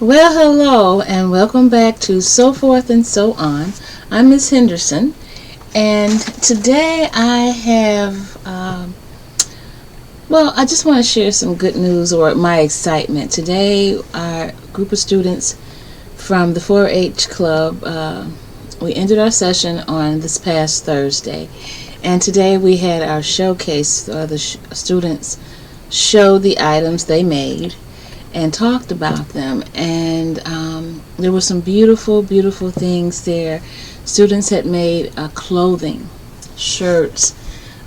Well, hello, and welcome back to So Forth and So On. I'm Miss Henderson, and today I have, I just want to share some good news or my excitement. Today, our group of students from the 4-H Club, we ended our session on this past Thursday, and today we had our showcase. The students showed the items they made and talked about them, and there were some beautiful things there. Students had made clothing, shirts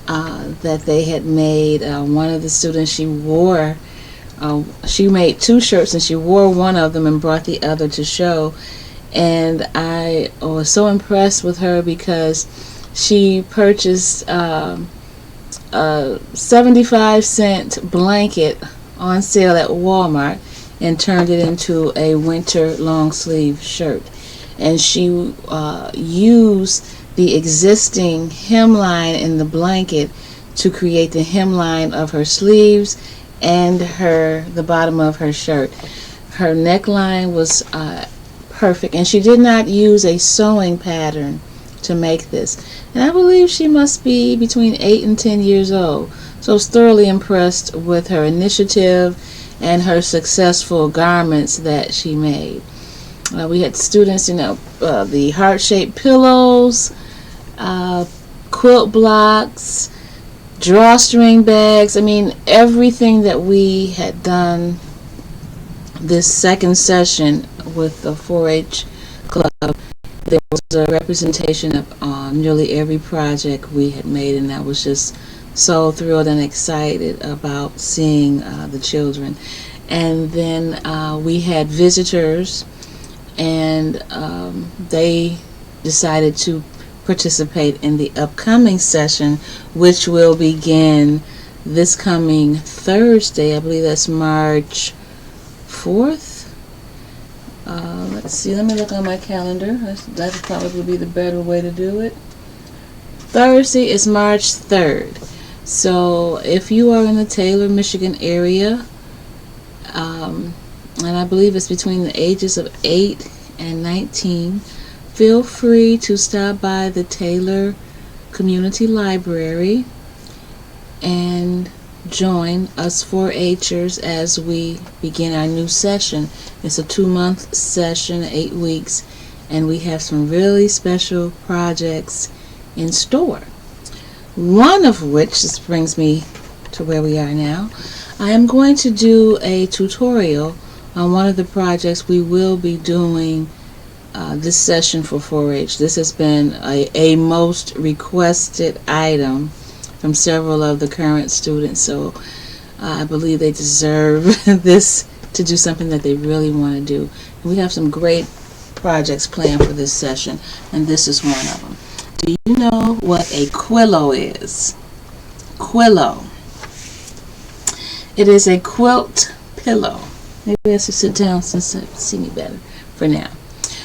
that they had made. One of the students, she made two shirts and she wore one of them and brought the other to show, and I was so impressed with her because she purchased a 75-cent blanket on sale at Walmart and turned it into a winter long sleeve shirt. And she used the existing hemline in the blanket to create the hemline of her sleeves and the bottom of her shirt. Her neckline was perfect, and she did not use a sewing pattern to make this. And I believe she must be between 8 and 10 years old. So I was thoroughly impressed with her initiative and her successful garments that she made. We had students, the heart-shaped pillows, quilt blocks, drawstring bags. I mean, everything that we had done this second session with the 4-H Club, there was a representation of nearly every project we had made, and I was just so thrilled and excited about seeing the children. And then we had visitors, and they decided to participate in the upcoming session, which will begin this coming Thursday. I believe that's March 4th. Let's see, let me look on my calendar. That would probably be the better way to do it. Thursday is March 3rd. So if you are in the Taylor, Michigan area, and I believe it's between the ages of 8 and 19, feel free to stop by the Taylor Community Library and join us 4-Hers as we begin our new session. It's a 2-month session, 8 weeks, and we have some really special projects in store. One of which, this brings me to where we are now, I am going to do a tutorial on one of the projects we will be doing this session for 4-H. This has been a most requested item from several of the current students, so I believe they deserve this to do something that they really want to do. We have some great projects planned for this session, and this is one of them. Do you know what a quillow is? Quillow. It is a quilt pillow. Maybe I should sit down since you see me better for now.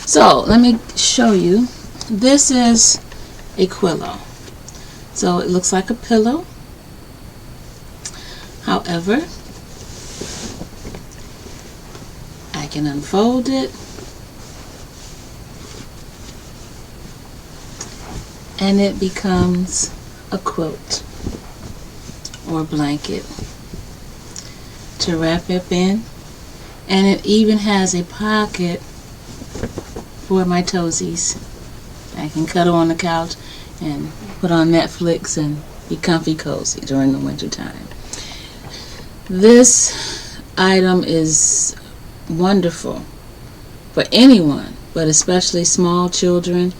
So let me show you. This is a quillow. So it looks like a pillow. However, I can unfold it, and it becomes a quilt or blanket to wrap up in, and it even has a pocket for my toesies. I can cuddle on the couch and put on Netflix and be comfy cozy during the winter time. This item is wonderful for anyone, but especially small children,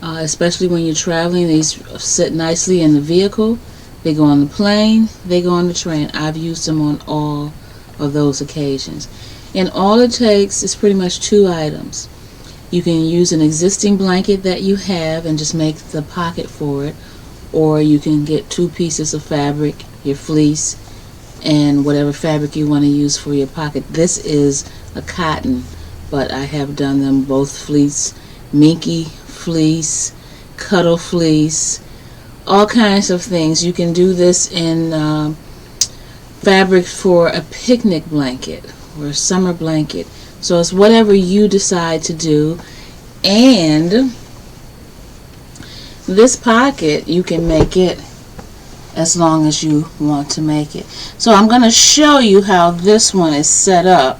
especially when you're traveling. These sit nicely in the vehicle. They go on the plane, they go on the train. I've used them on all of those occasions. And all it takes is pretty much 2 items. You can use an existing blanket that you have and just make the pocket for it, or you can get 2 pieces of fabric, your fleece, and whatever fabric you want to use for your pocket. This is a cotton, but I have done them both fleece, minky fleece, cuddle fleece, all kinds of things. You can do this in fabric for a picnic blanket or a summer blanket. So it's whatever you decide to do. And this pocket, you can make it as long as you want to make it. So I'm going to show you how this one is set up,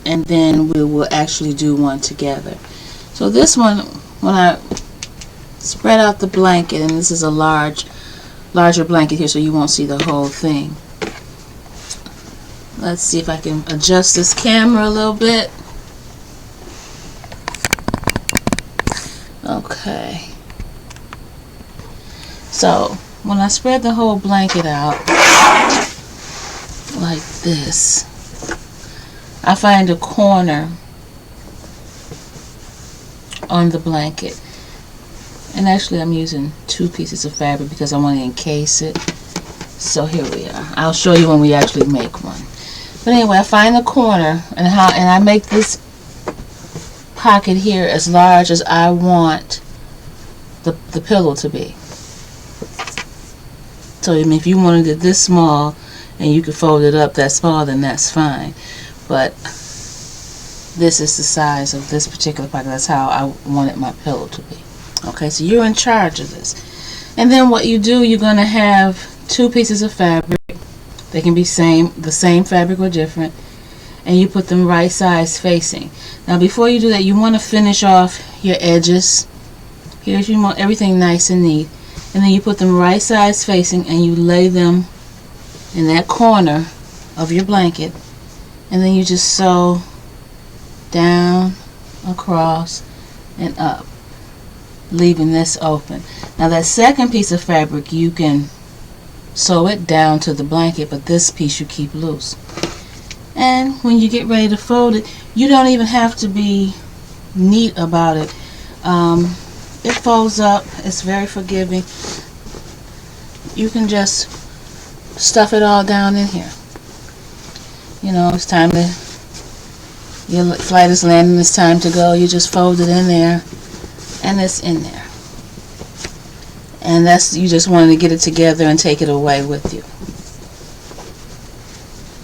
and then we will actually do one together. So this one, when I spread out the blanket, and this is a larger blanket here, so you won't see the whole thing. Let's see if I can adjust this camera a little bit. Okay. So when I spread the whole blanket out like this, I find a corner on the blanket. And actually I'm using 2 pieces of fabric because I want to encase it. So here we are. I'll show you when we actually make one. But anyway, I find the corner, and I make this pocket here as large as I want the pillow to be. So if you wanted it this small and you could fold it up that small, then that's fine. But this is the size of this particular pocket. That's how I wanted my pillow to be. Okay, so you're in charge of this. And then what you do, you're going to have 2 pieces of fabric. They can be the same fabric or different. And you put them right sides facing. Now before you do that, you want to finish off your edges. Here you want everything nice and neat. And then you put them right sides facing, and you lay them in that corner of your blanket. And then you just sew down, across, and up, leaving this open. Now that second piece of fabric, you can sew it down to the blanket, but this piece you keep loose. And when you get ready to fold it, you don't even have to be neat about it. It folds up. It's very forgiving. You can just stuff it all down in here. You know, it's time to, your flight is landing, it's time to go. You just fold it in there, and it's in there. And that's, you just wanted to get it together and take it away with you.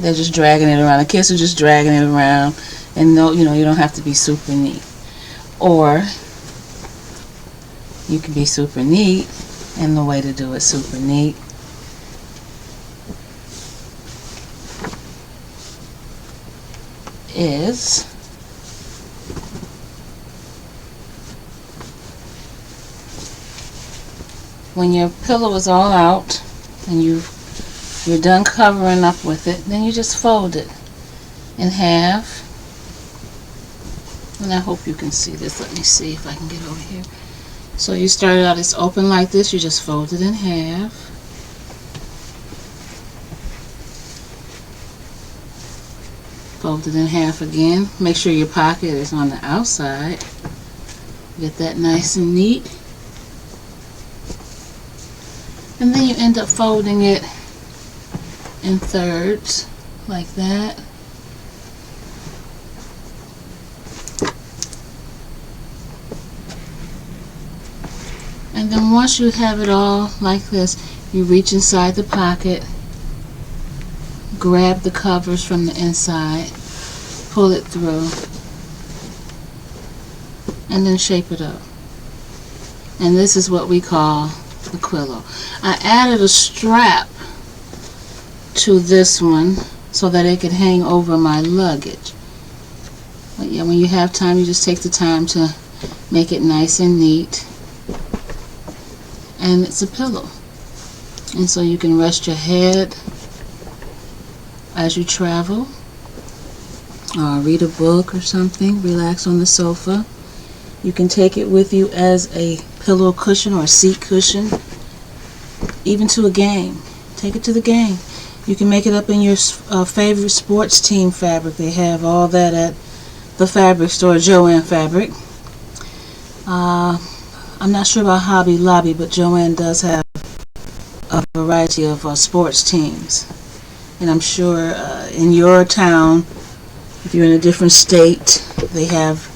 They're just dragging it around. The kids are just dragging it around, and no, you know, you don't have to be super neat. Or you can be super neat, and the way to do it super neat is when your pillow is all out and you're done covering up with it, then you just fold it in half. And I hope you can see this. Let me see if I can get over here. So you start out, it's open like this, you just fold it in half. Fold it in half again. Make sure your pocket is on the outside. Get that nice and neat. And then you end up folding it in thirds, like that. And then once you have it all like this, you reach inside the pocket, grab the covers from the inside, pull it through, and then shape it up. And this is what we call the Quillow. I added a strap to this one so that it could hang over my luggage. But yeah, when you have time, you just take the time to make it nice and neat. And it's a pillow. And so you can rest your head as you travel, or read a book or something, relax on the sofa. You can take it with you as a pillow cushion or a seat cushion, even to a game. Take it to the game. You can make it up in your favorite sports team fabric. They have all that at the fabric store, Joann Fabric. I'm not sure about Hobby Lobby, but Joann does have a variety of sports teams. And I'm sure in your town, if you're in a different state, they have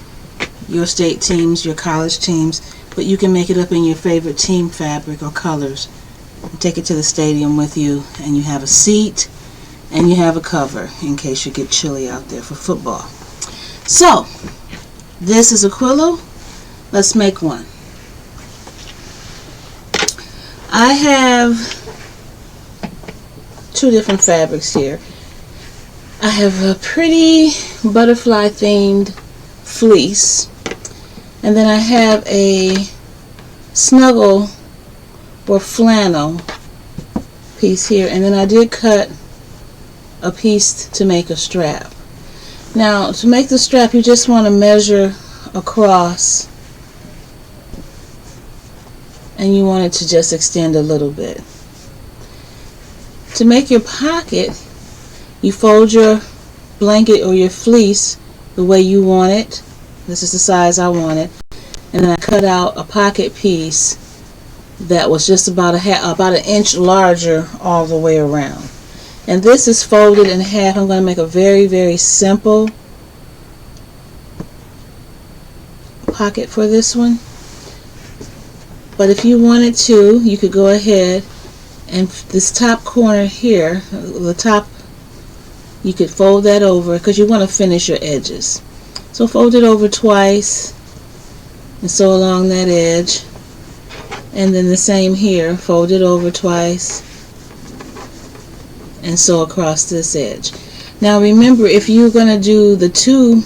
your state teams, your college teams, but you can make it up in your favorite team fabric or colors. Take it to the stadium with you, and you have a seat, and you have a cover in case you get chilly out there for football. So this is a quillo. Let's make one. I have two different fabrics here. I have a pretty butterfly themed fleece, and then I have a snuggle or flannel piece here, and then I did cut a piece to make a strap. Now to make the strap, you just want to measure across, and you want it to just extend a little bit. To make your pocket, you fold your blanket or your fleece the way you want it. This is the size I want it. And then I cut out a pocket piece that was just about an inch larger all the way around. And this is folded in half. I'm going to make a very, very simple pocket for this one. But if you wanted to, you could go ahead and this top corner here, the top, you could fold that over because you want to finish your edges. So fold it over twice and sew along that edge, and then the same here, fold it over twice and sew across this edge. Now remember, if you're going to do the two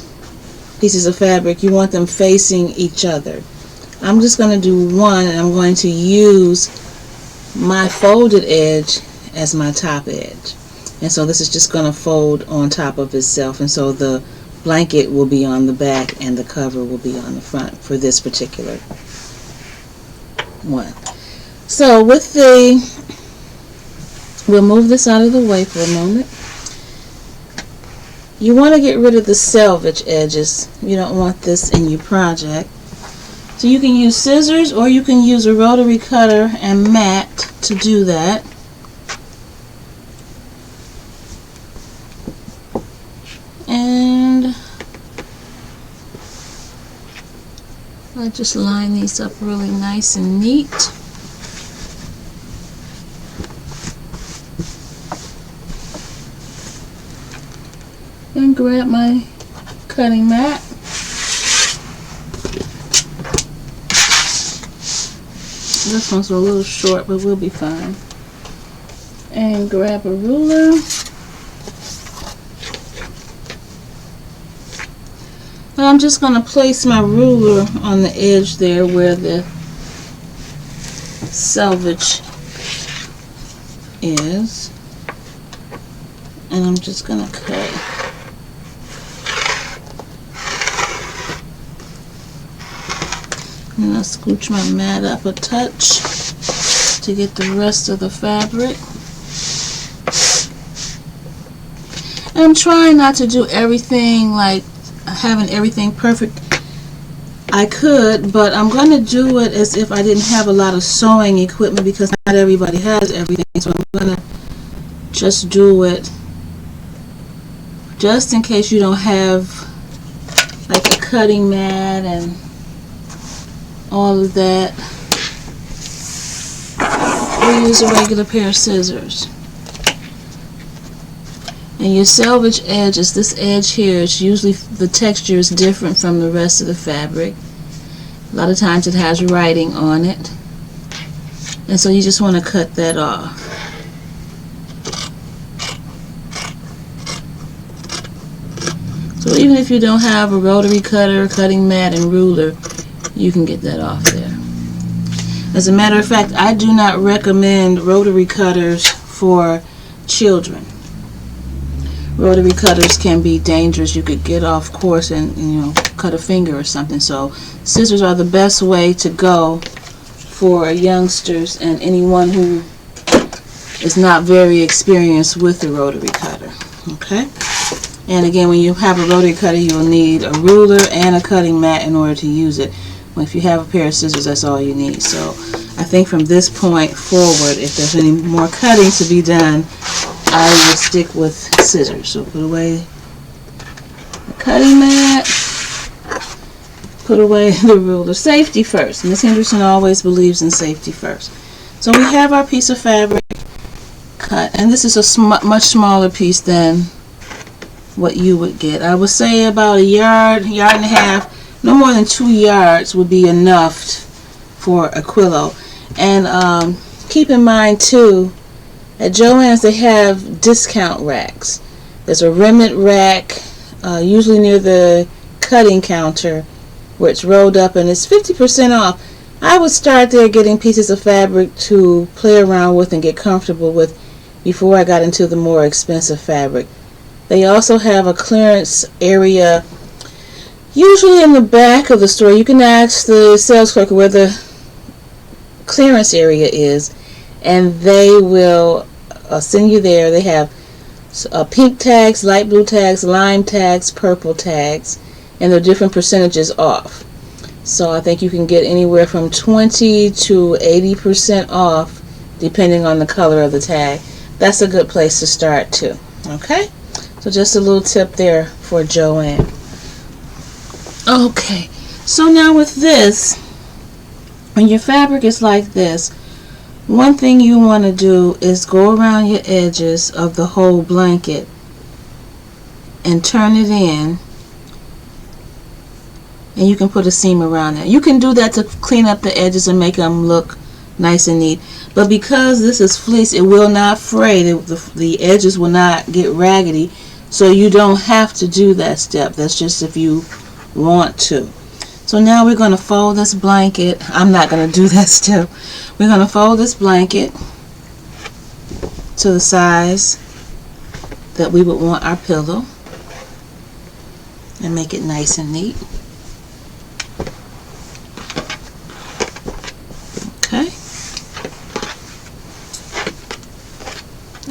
pieces of fabric, you want them facing each other. I'm just going to do one, and I'm going to use my folded edge as my top edge. And so this is just going to fold on top of itself, and so the blanket will be on the back and the cover will be on the front for this particular one. So with we'll move this out of the way for a moment. You want to get rid of the selvage edges. You don't want this in your project. So you can use scissors, or you can use a rotary cutter and mat to do that. And I just line these up really nice and neat. And grab my cutting mat. This one's a little short, but we'll be fine. And grab a ruler. And I'm just going to place my ruler on the edge there where the selvage is. And I'm just going to cut. And I'll scooch my mat up a touch to get the rest of the fabric. And I'm trying not to do everything like having everything perfect. I could, but I'm going to do it as if I didn't have a lot of sewing equipment, because not everybody has everything. So I'm going to just do it just in case you don't have like a cutting mat and all of that. We'll use a regular pair of scissors. And your selvage edge is this edge here. It's usually, the texture is different from the rest of the fabric. A lot of times it has writing on it. And so you just want to cut that off. So even if you don't have a rotary cutter, cutting mat, and ruler, you can get that off there. As a matter of fact, I do not recommend rotary cutters for children. Rotary cutters can be dangerous. You could get off course and cut a finger or something. So scissors are the best way to go for youngsters and anyone who is not very experienced with the rotary cutter. Okay? And again, when you have a rotary cutter, you will need a ruler and a cutting mat in order to use it. Well, if you have a pair of scissors, that's all you need. So I think from this point forward, if there's any more cutting to be done, I will stick with scissors. So put away the cutting mat, put away the ruler. Safety first. Ms. Henderson always believes in safety first. So we have our piece of fabric cut, and this is a much smaller piece than what you would get. I would say about a yard, yard and a half, no more than 2 yards would be enough for a quillo. And keep in mind too, at Joann's they have discount racks. There's a remnant rack, usually near the cutting counter, where it's rolled up and it's 50% off. I would start there getting pieces of fabric to play around with and get comfortable with before I got into the more expensive fabric. They also have a clearance area, usually in the back of the store. You can ask the sales clerk where the clearance area is, and they will send you there. They have pink tags, light blue tags, lime tags, purple tags, and they're different percentages off. So I think you can get anywhere from 20 to 80% off depending on the color of the tag. That's a good place to start too. Okay, so just a little tip there for Joann. Okay, so now with this, when your fabric is like this, one thing you want to do is go around your edges of the whole blanket and turn it in, and you can put a seam around it. You can do that to clean up the edges and make them look nice and neat, but because this is fleece, it will not fray. The edges will not get raggedy, so you don't have to do that step. That's just if you want to. So now we're going to fold this blanket. I'm not going to do that step. We're going to fold this blanket to the size that we would want our pillow and make it nice and neat. Okay.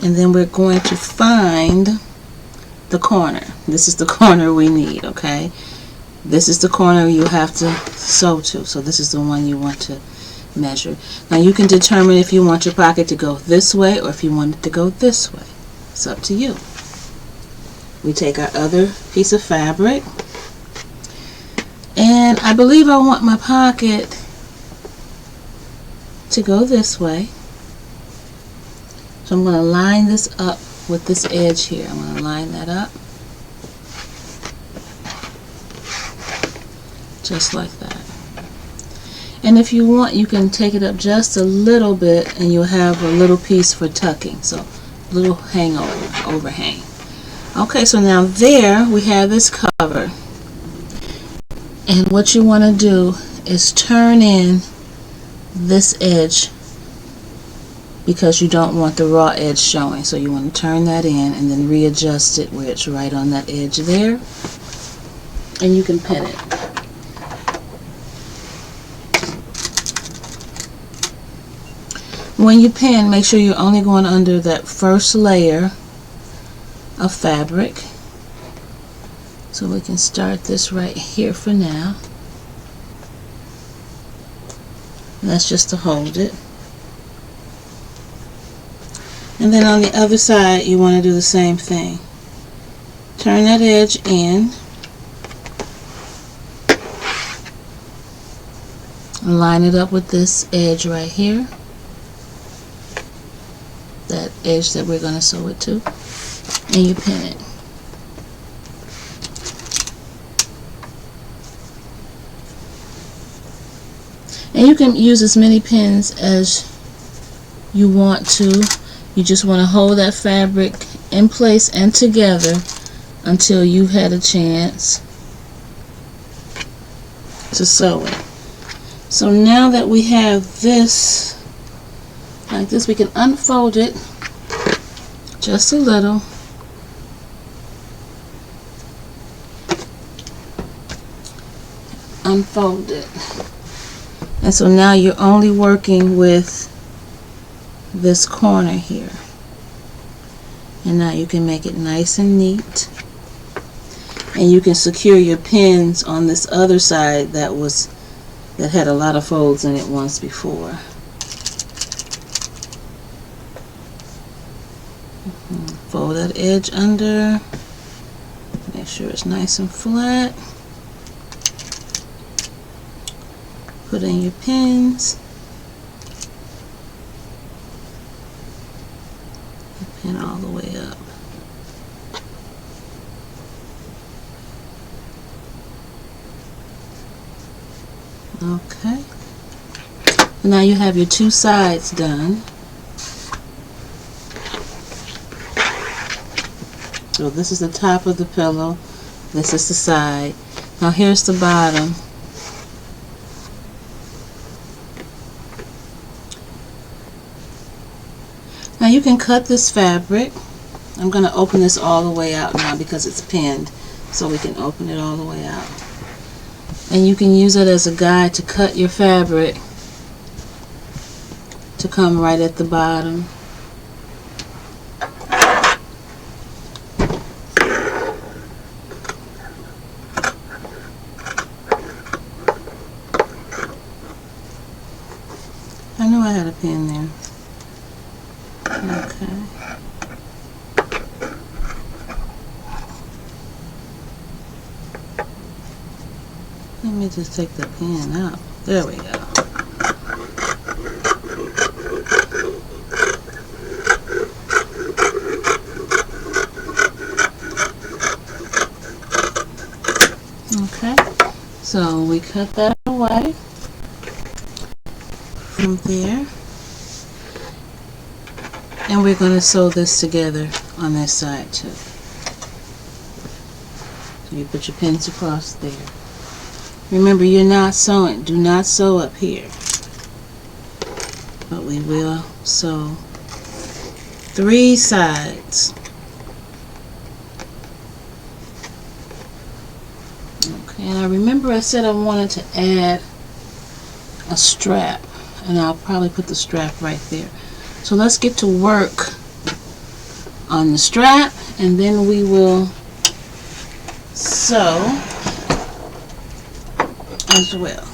And then we're going to find the corner. This is the corner we need, okay? This is the corner you have to sew to, so this is the one you want to measure. Now you can determine if you want your pocket to go this way or if you want it to go this way. It's up to you. We take our other piece of fabric, and I believe I want my pocket to go this way. So I'm going to line this up with this edge here. I'm going to line that up. Just like that. And if you want, you can take it up just a little bit and you'll have a little piece for tucking. So little hangover, overhang. Okay, so now there we have this cover. And what you want to do is turn in this edge because you don't want the raw edge showing. So you want to turn that in and then readjust it where it's right on that edge there. And you can pin it. When you pin, make sure you're only going under that first layer of fabric. So we can start this right here for now. And that's just to hold it. And then on the other side, you want to do the same thing. Turn that edge in. And line it up with this edge right here. That edge that we're going to sew it to, and you pin it. And you can use as many pins as you want to. You just want to hold that fabric in place and together until you've had a chance to sew it. So now that we have this like this, we can unfold it just a little. Unfold it. And so now you're only working with this corner here. And now you can make it nice and neat. And you can secure your pins on this other side that had a lot of folds in it once before. Fold that edge under, make sure it's nice and flat. Put in your pins pin all the way up. Okay. Now you have your two sides done. So this is the top of the pillow. This is the side. Now here's the bottom. Now you can cut this fabric. I'm going to open this all the way out now because it's pinned, so we can open it all the way out. And you can use it as a guide to cut your fabric to come right at the bottom. I knew I had a pin there. Okay. Let me just take the pin out. There we go. Okay. So we cut that away from there. And we're going to sew this together on this side too. So you put your pins across there. Remember, you're not sewing. Do not sew up here. But we will sew 3 sides. Okay, and I remember I said I wanted to add a strap. And I'll probably put the strap right there. So let's get to work on the strap, and then we will sew as well.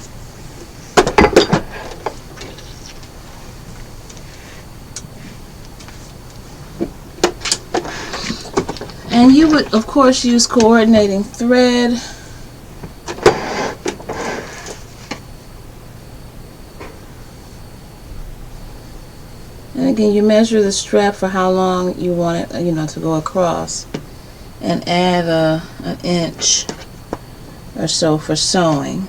And you would, of course, use coordinating thread. And again, you measure the strap for how long you want it, to go across, and add an inch or so for sewing,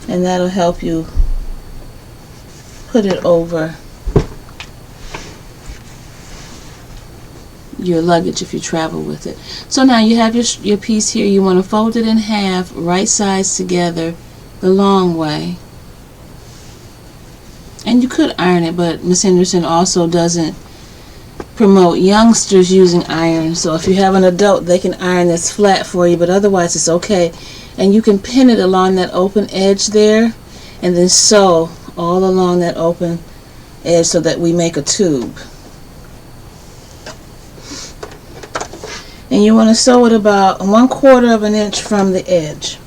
and that'll help you put it over your luggage if you travel with it. So now you have your piece here. You want to fold it in half, right sides together, the long way. And you could iron it, but Miss Henderson also doesn't promote youngsters using iron. So if you have an adult, they can iron this flat for you, but otherwise it's okay. And you can pin it along that open edge there, and then sew all along that open edge so that we make a tube. And you want to sew it about 1/4 of an inch from the edge.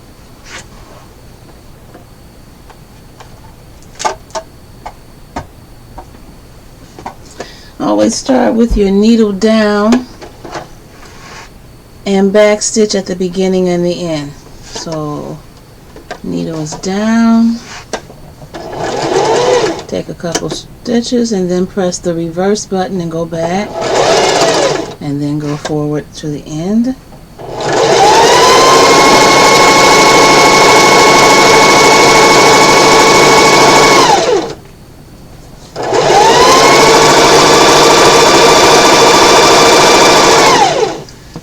Always start with your needle down and back stitch at the beginning and the end. So needle is down, take a couple stitches, and then press the reverse button and go back, and then go forward to the end.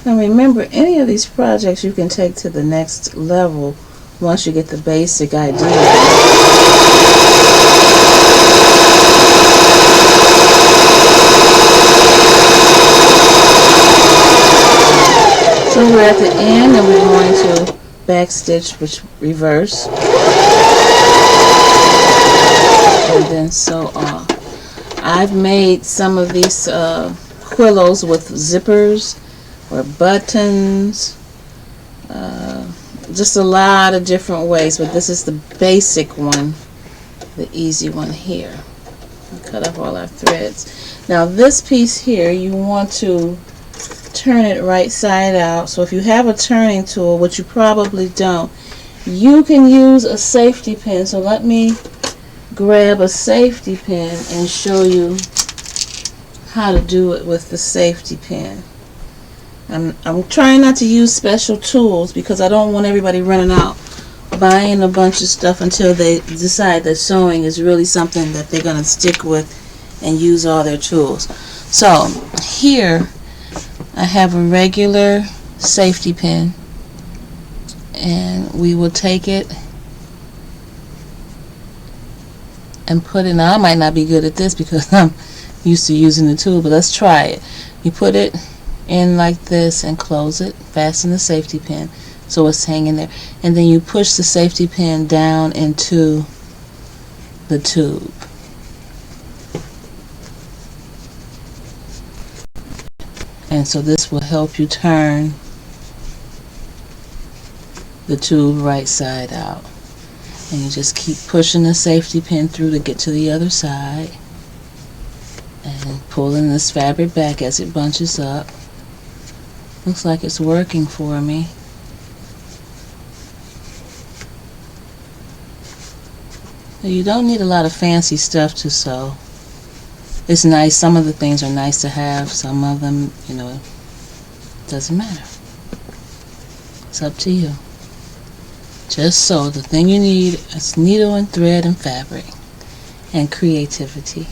Now remember, any of these projects you can take to the next level once you get the basic idea. So we're at the end, and we're going to back stitch, which reverse, and then sew off. I've made some of these quillows with zippers or buttons, just a lot of different ways, but this is the basic one, the easy one here. I'll cut off all our threads. Now this piece here, you want to turn it right side out. So if you have a turning tool, which you probably don't, you can use a safety pin. So let me grab a safety pin and show you how to do it with the safety pin. I'm trying not to use special tools because I don't want everybody running out buying a bunch of stuff until they decide that sewing is really something that they're going to stick with and use all their tools. So here I have a regular safety pin, and we will take it and put it. Now I might not be good at this because I'm used to using the tool, but let's try it. You put it in like this and close it, fasten the safety pin so it's hanging there, and then you push the safety pin down into the tube. And so this will help you turn the tube right side out. And you just keep pushing the safety pin through to get to the other side and pulling this fabric back as it bunches up. Looks like it's working for me. You don't need a lot of fancy stuff to sew. It's nice. Some of the things are nice to have. Some of them, you know, doesn't matter. It's up to you. Just sew. The thing you need is needle and thread and fabric and creativity.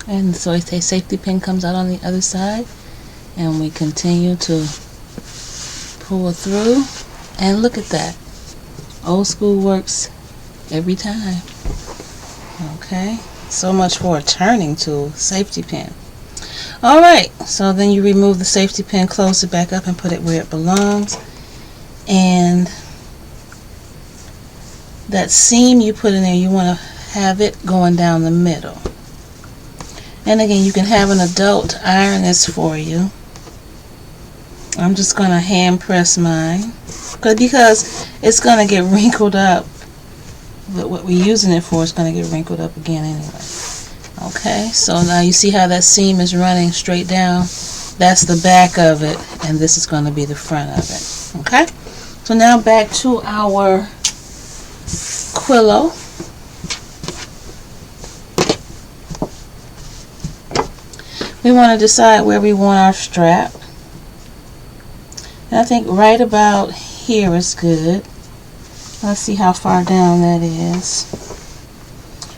And so a safety pin comes out on the other side, and we continue to pull through, and look at that. Old school works every time. Okay, so much for a turning tool, safety pin. Alright, so then you remove the safety pin, close it back up, and put it where it belongs. And that seam you put in there, you want to have it going down the middle. And again, you can have an adult iron this for you. I'm just going to hand press mine because it's going to get wrinkled up. But what we're using it for is going to get wrinkled up again anyway. Okay, so now you see how that seam is running straight down? That's the back of it, and this is going to be the front of it. Okay, so now back to our Quillow. We want to decide where we want our strap. And I think right about here is good. Let's see how far down that is.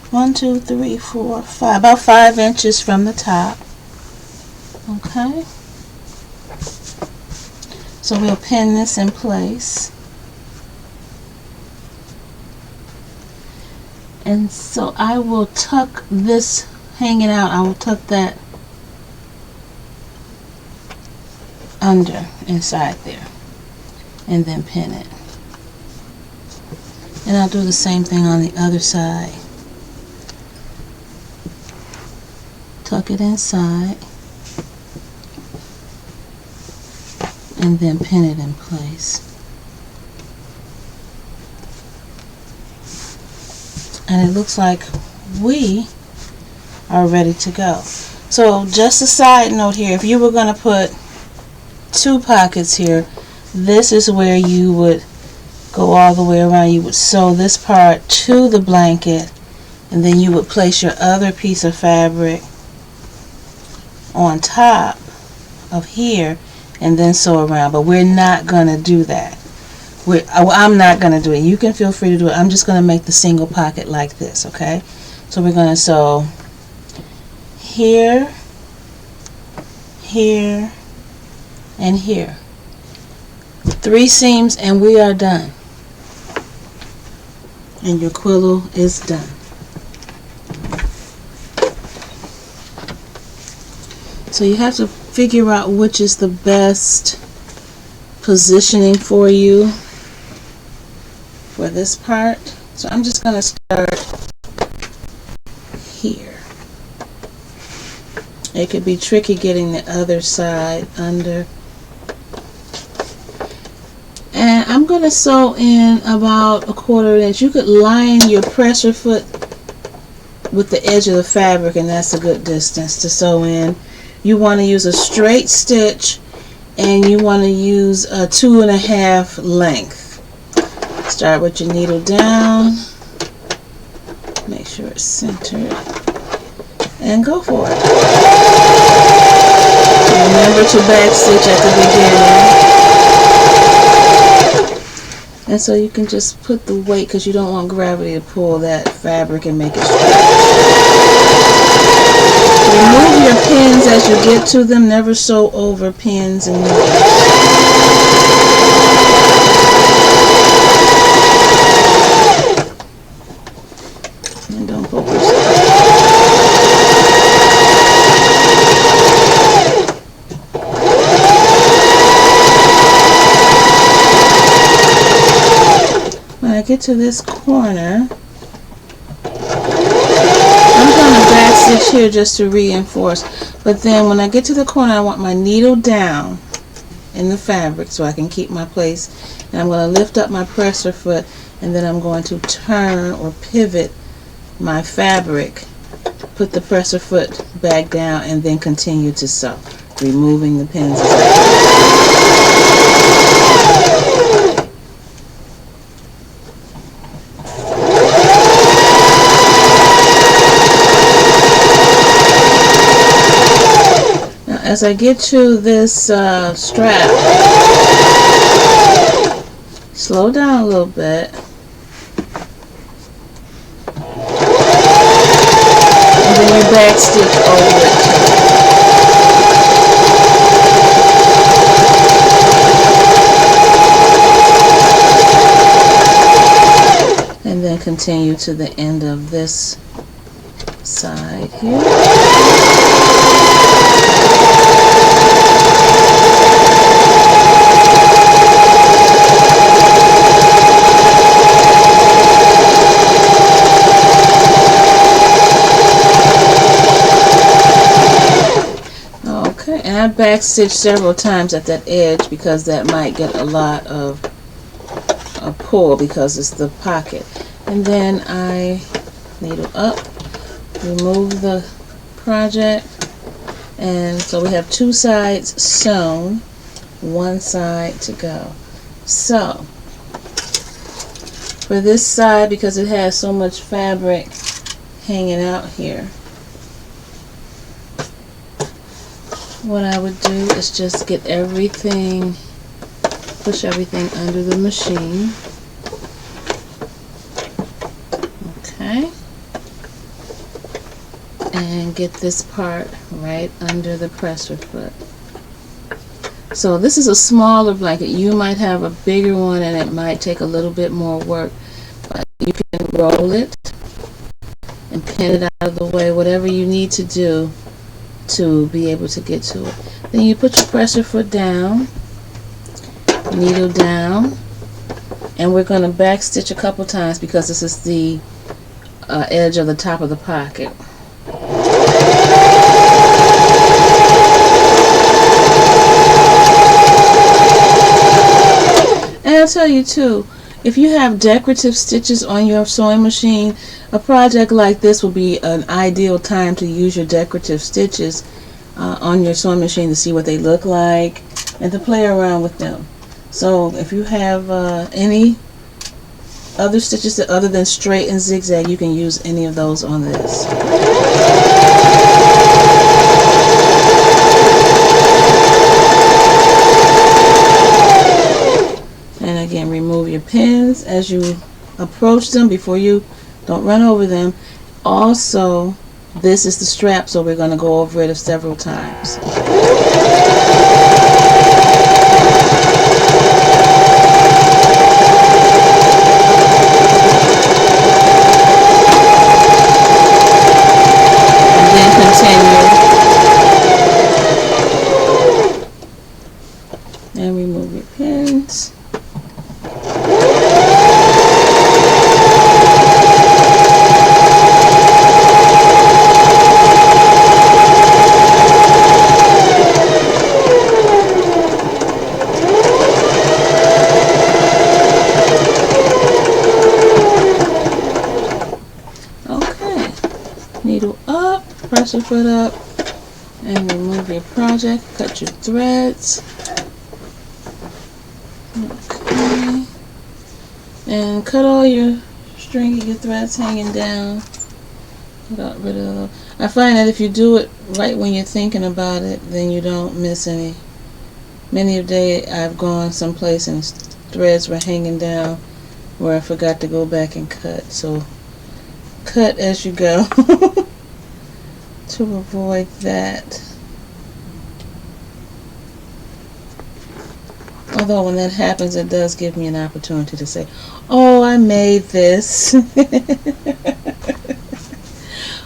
1, 2, 3, 4, 5. About 5 inches from the top. Okay. So we'll pin this in place. And so I will tuck this hanging out. I will tuck that under inside there and then pin it. And I'll do the same thing on the other side. Tuck it inside and then pin it in place. And it looks like we are ready to go. So just a side note here, if you were going to put 2 pockets here, this is where you would go all the way around. You would sew this part to the blanket, and then you would place your other piece of fabric on top of here and then sew around. But we're not going to do that. I'm not going to do it. You can feel free to do it. I'm just going to make the single pocket like this, okay? So we're going to sew here, here, and here. 3 seams and we are done. And your Quillow is done. So you have to figure out which is the best positioning for you for this part. So I'm just going to start here. It could be tricky getting the other side under. And I'm going to sew in about 1/4 inch. You could line your pressure foot with the edge of the fabric, and that's a good distance to sew in. You want to use a straight stitch and you want to use a 2.5 length. Start with your needle down, make sure it's centered, and go for it. Remember to back stitch at the beginning. And so you can just put the weight, because you don't want gravity to pull that fabric and make it stretch. Remove your pins as you get to them. Never sew over pins and needles. And don't poke yourself. When I get to this corner, I'm going to back stitch here just to reinforce, but then when I get to the corner, I want my needle down in the fabric so I can keep my place, and I'm going to lift up my presser foot, and then I'm going to turn or pivot my fabric, put the presser foot back down, and then continue to sew, removing the pins. As I get to this strap, slow down a little bit, and then you back stitch over it. And then continue to the end of this side here. And I back stitch several times at that edge because that might get a lot of a pull because it's the pocket. And then I needle up, remove the project, and so we have two sides sewn, one side to go. So for this side, because it has so much fabric hanging out here, what I would do is just get everything, push everything under the machine. Okay. And get this part right under the presser foot. So this is a smaller blanket. You might have a bigger one and it might take a little bit more work, but you can roll it and pin it out of the way, whatever you need to do to be able to get to it. Then you put your presser foot down, needle down, and we're going to back stitch a couple times because this is the edge of the top of the pocket. And I'll tell you too, if you have decorative stitches on your sewing machine, a project like this will be an ideal time to use your decorative stitches on your sewing machine to see what they look like and to play around with them. So if you have any other stitches that other than straight and zigzag, you can use any of those on this. And again, remove your pins as you approach them before you don't run over them. Also, this is the strap, so we're going to go over it several times. And then continue. And remove your pins. Needle up, press your foot up, and remove your project, cut your threads. And cut all your string, your threads hanging down. Got rid of. I find that if you do it right when you're thinking about it, then you don't miss any. Many a day I've gone someplace and threads were hanging down where I forgot to go back and cut. So cut as you go to avoid that. Although when that happens, it does give me an opportunity to say, oh, I made this.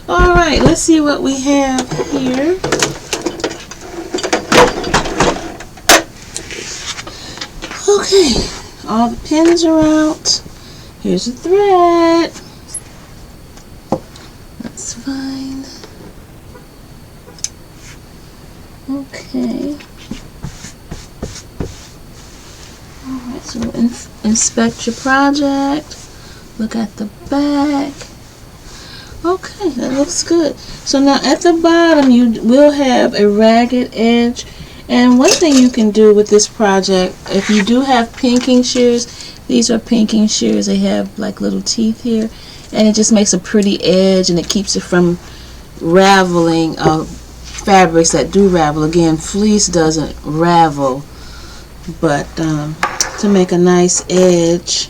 Alright, let's see what we have here. Okay, all the pins are out. Here's the thread. That's fine. Okay. Alright, so inspect your project. Look at the back. Okay, that looks good. So now at the bottom you will have a ragged edge. And one thing you can do with this project, if you do have pinking shears, these are pinking shears, they have like little teeth here, and it just makes a pretty edge and it keeps it from raveling fabrics that do ravel. Again, fleece doesn't ravel, but to make a nice edge,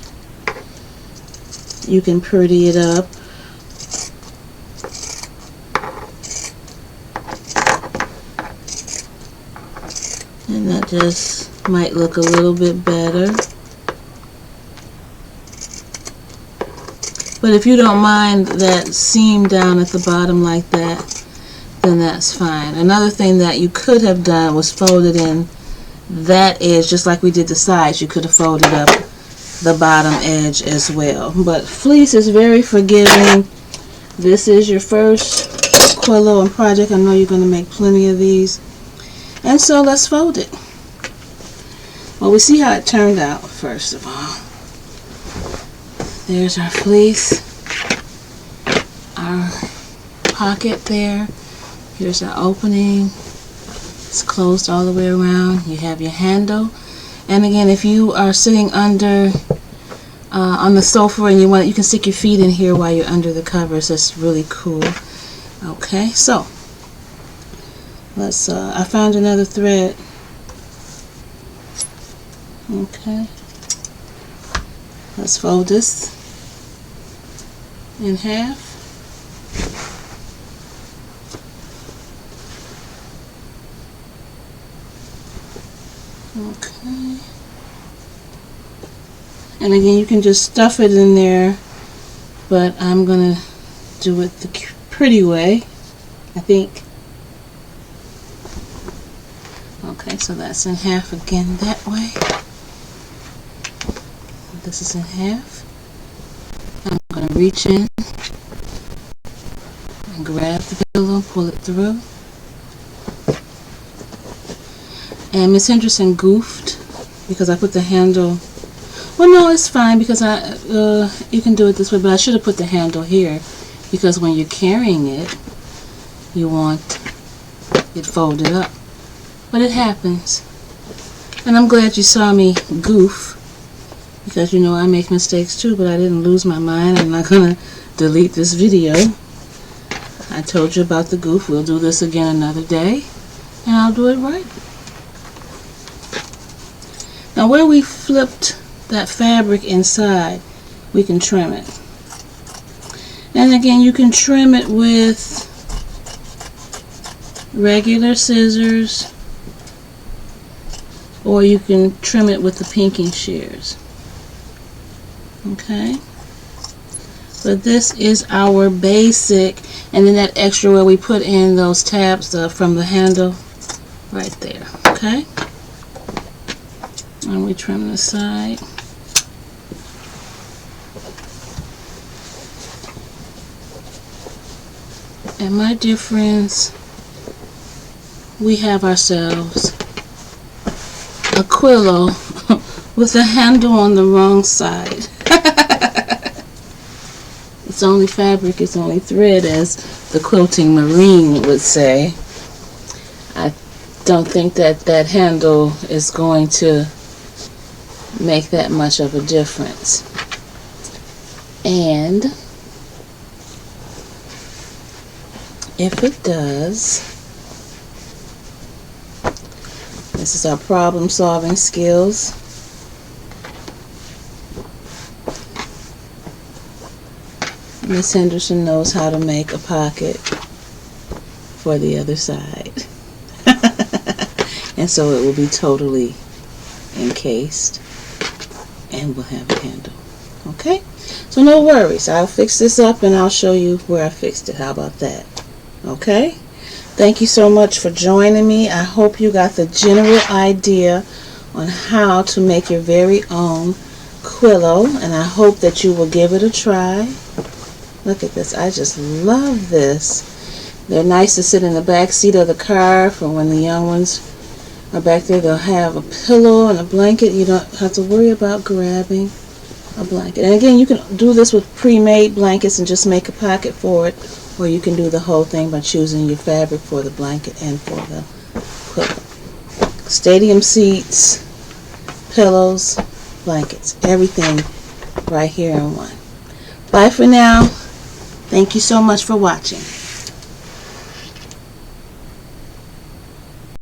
you can pretty it up. And that just might look a little bit better. But if you don't mind that seam down at the bottom like that, then that's fine. Another thing that you could have done was folded in that edge, just like we did the sides. You could have folded up the bottom edge as well. But fleece is very forgiving. This is your first Quillow project. I know you're going to make plenty of these. And so let's fold it. Well, we see how it turned out first of all. There's our fleece, our pocket there. Here's our opening. It's closed all the way around. You have your handle. And again, if you are sitting under on the sofa and you can stick your feet in here while you're under the covers. That's really cool. Okay, so let's I found another thread. Okay, let's fold this in half. Okay, and again you can just stuff it in there, but I'm gonna do it the pretty way, I think. Okay, so that's in half again that way. This is in half. I'm going to reach in and grab the pillow, pull it through. And Miss Henderson goofed because I put the handle. Well, no, it's fine because you can do it this way, but I should have put the handle here because when you're carrying it, you want it folded up. But it happens. And I'm glad you saw me goof, because you know I make mistakes too, but I didn't lose my mind. I'm not going to delete this video. I told you about the goof. We'll do this again another day, and I'll do it right. Now where we flipped that fabric inside, we can trim it. And again, you can trim it with regular scissors, or you can trim it with the pinking shears. Okay, but this is our basic, and then that extra where we put in those tabs from the handle right there. Okay, and we trim the side. And my dear friends, we have ourselves a Quillow with the handle on the wrong side. It's only fabric, it's only thread, as the quilting marine would say. I don't think that that handle is going to make that much of a difference. And if it does, this is our problem solving skills. Miss Henderson knows how to make a pocket for the other side. And so it will be totally encased and we'll have a handle. Okay? So no worries. I'll fix this up and I'll show you where I fixed it. How about that? Okay? Thank you so much for joining me. I hope you got the general idea on how to make your very own Quillow, and I hope that you will give it a try. Look at this. I just love this. They're nice to sit in the back seat of the car for when the young ones are back there. They'll have a pillow and a blanket. You don't have to worry about grabbing a blanket. And again, you can do this with pre-made blankets and just make a pocket for it, or you can do the whole thing by choosing your fabric for the blanket and for the pillow. Stadium seats, pillows, blankets, everything right here in one. Bye for now. Thank you so much for watching.